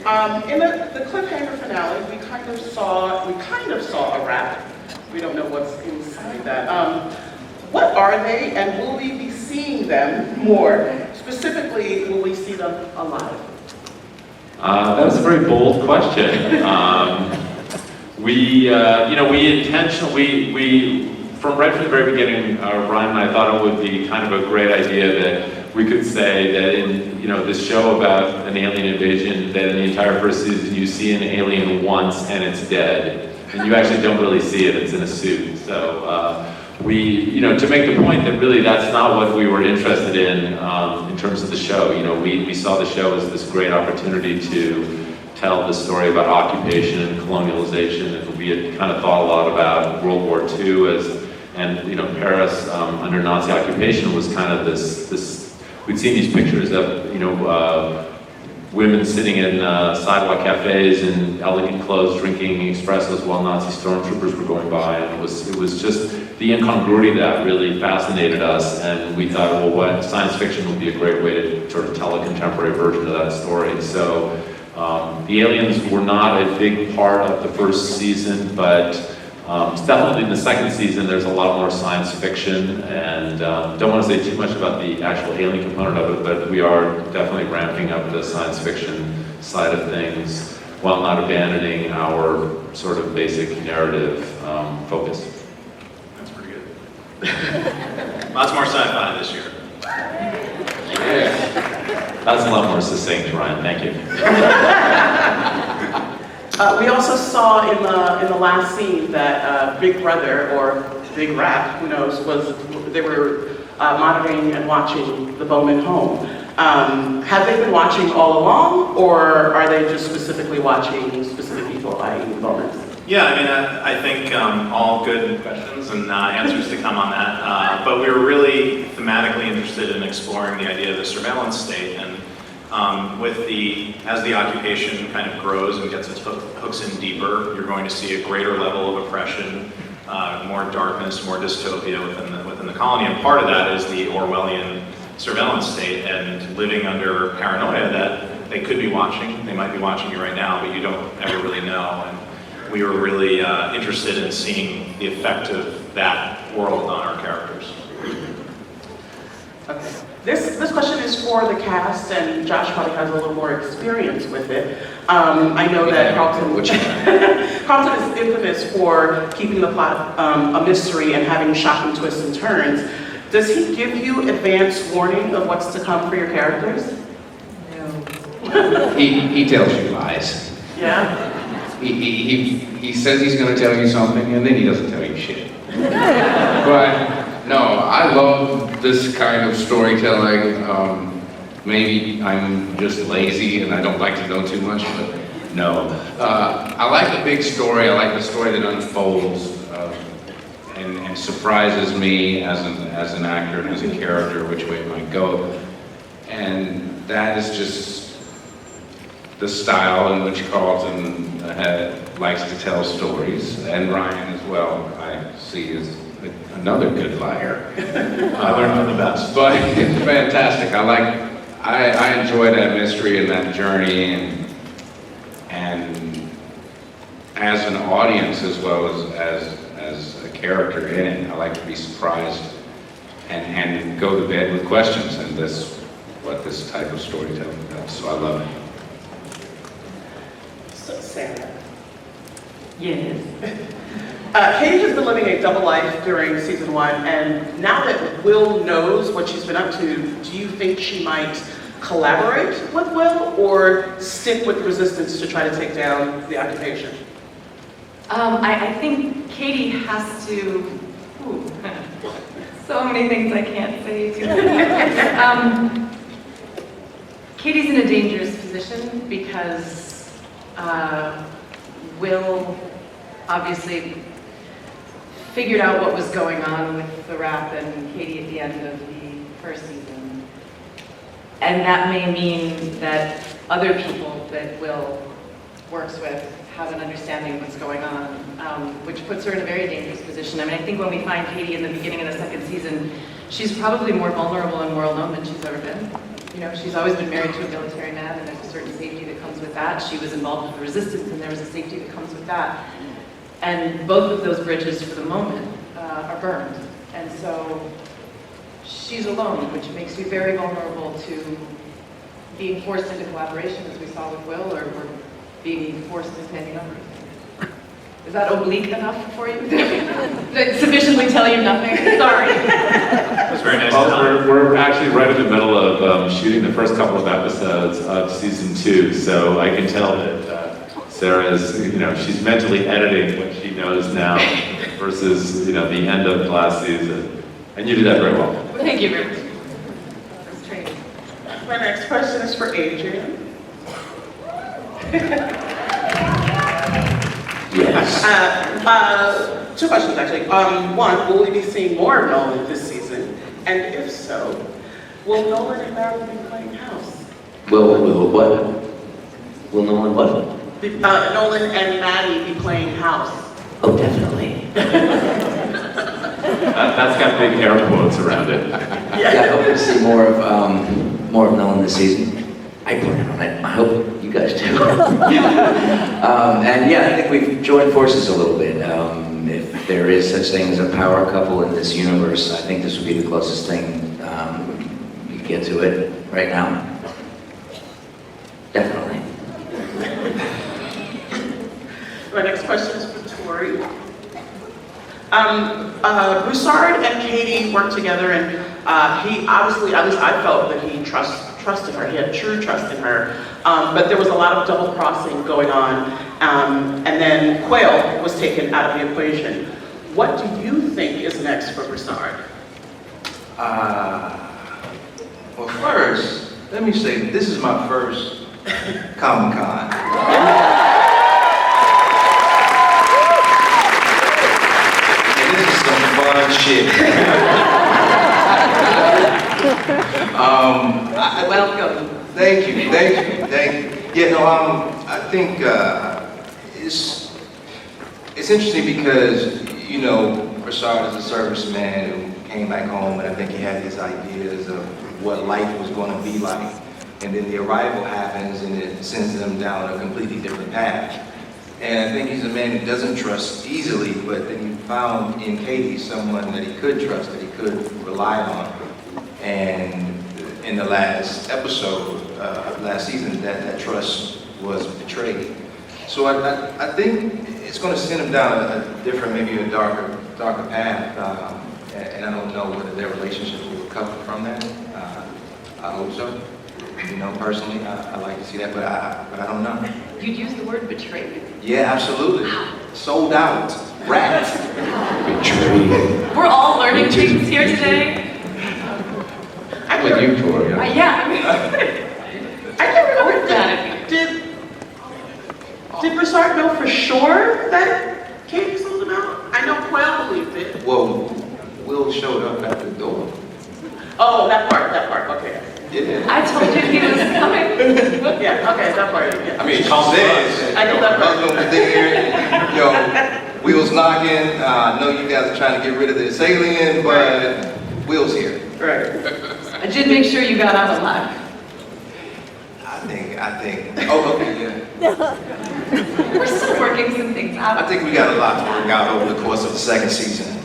In the cliffhanger finale, we kind of saw a wrap. We don't know what's inside that. What are they, and will we be seeing them more? Specifically, will we see them alive? That was a very bold question. We from right from the very beginning, Ryan and I thought it would be kind of a great idea that we could say that in this show about an alien invasion, that in the entire first season you see an alien once and it's dead, and you actually don't really see it; it's in a suit. So to make the point that really that's not what we were interested in terms of the show. We saw the show as this great opportunity to tell the story about occupation and colonialization, and we had kind of thought a lot about World War II and Paris under Nazi occupation was kind of this. We'd seen these pictures of women sitting in sidewalk cafes in elegant clothes, drinking espressos while Nazi stormtroopers were going by, and it was just the incongruity of that really fascinated us, and we thought, well, what science fiction would be a great way to sort of tell a contemporary version of that story. So the aliens were not a big part of the first season, but definitely in the second season there's a lot more science fiction, and don't want to say too much about the actual alien component of it, but we are definitely ramping up the science fiction side of things while not abandoning our sort of basic narrative focus. That's pretty good. Lots more sci-fi this year. Yeah. That's a lot more succinct, Ryan. Thank you. We also saw in the last scene that Big Brother, or Big Rat, who knows, they were monitoring and watching the Bowman home. Have they been watching all along, or are they just specifically watching specific people, i.e. the Bowmans? Yeah, I think all good questions and answers to come on that. But we were really thematically interested in exploring the idea of the surveillance state, and as the occupation kind of grows and gets its hooks in deeper, you're going to see a greater level of oppression, more darkness, more dystopia within the colony. And part of that is the Orwellian surveillance state and living under paranoia that they could be watching. They might be watching you right now, but you don't ever really know. And we were really interested in seeing the effect of that world on our characters. Okay. This question is for the cast, and Josh probably has a little more experience with it. I know that Carlton is infamous for keeping the plot a mystery and having shocking twists and turns. Does he give you advance warning of what's to come for your characters? No. He tells you lies. Yeah? He says he's going to tell you something, and then he doesn't tell you shit. But no, I love this kind of storytelling. Maybe I'm just lazy and I don't like to know too much, but no. I like the big story. I like the story that unfolds and surprises me as an actor and as a character, which way it might go. And that is just the style in which Carlton likes to tell stories, and Ryan as well, I see is another good liar. I learned from the best. But it's fantastic. I enjoy that mystery and that journey, and as an audience as well as a character in it, I like to be surprised and go to bed with questions, and that's what this type of storytelling does. So I love it. So, Sarah. Yes. Katie has been living a double life during season 1, and now that Will knows what she's been up to, do you think she might collaborate with Will or stick with resistance to try to take down the occupation? I think Katie has to, so many things I can't say to her. Katie's in a dangerous position because Will obviously figured out what was going on with the rap and Katie at the end of the first season. And that may mean that other people that Will works with have an understanding of what's going on, which puts her in a very dangerous position. I think when we find Katie in the beginning of the second season, she's probably more vulnerable and more alone than she's ever been. You know, she's always been married to a military man, and there's a certain safety that comes with that. She was involved with the resistance, and there was a safety that comes with that. And both of those bridges, for the moment, are burned. And so she's alone, which makes you very vulnerable to being forced into collaboration, as we saw with Will, or being forced into standing up. Is that oblique enough for you? Did I sufficiently tell you nothing? Sorry. That's very nice. Well, we're actually right in the middle of shooting the first couple of episodes of season 2, so I can tell that Sarah's, she's mentally editing what she knows now versus, the end of last season. And you did that very well. Thank you very much. That's training. My next question is for Adrian. Yes. Two questions actually. One, will we be seeing more of Nolan this season? And if so, will Nolan and Maddie be playing house? Will what? Will Nolan what? Nolan and Maddie be playing house? Oh, definitely. That's got big air quotes around it. Yeah, I hope to see more of Nolan this season. I plan on it. I hope you guys do. And yeah, I think we've joined forces a little bit. If there is such thing as a power couple in this universe, I think this would be the closest thing you could get to it right now. Definitely. My next question is for Tori. Broussard and Katie worked together, and he obviously, at least I felt that he trusted her. He had true trust in her. But there was a lot of double crossing going on, and then Quayle was taken out of the equation. What do you think is next for Broussard? Well, first, let me say this is my first Comic-Con. And this is some fun shit. Welcome. Thank you. Yeah, no, I think it's interesting because, Broussard is a serviceman who came back home, and I think he had his ideas of what life was going to be like. And then the arrival happens, and it sends them down a completely different path. And I think he's a man who doesn't trust easily, but then he found in Katie someone that he could trust, that he could rely on. And in the last episode of last season, that trust was betrayed. So I think it's going to send him down a different, maybe a darker path. And I don't know whether their relationship will recover from that. I hope so. Personally, I like to see that, but I don't know. You'd use the word betrayed? Yeah, absolutely. Sold out. Rat. Betrayed. We're all learning things here today. With you, Tori. I can't remember that. Did Broussard know for sure that Katie sold him out? I know Quayle believed it. Well, Will showed up at the door. Oh, that part, okay. Yeah. I told you he was coming. Yeah, okay, that part, yeah. I mean, she says, I know that part. husband was there, Will's knocking. I know you guys are trying to get rid of this alien, but Will's here. Right. I did make sure you got out alive. I think. Oh, okay, yeah. We're still working some things out. I think we got a lot to work out over the course of the second season.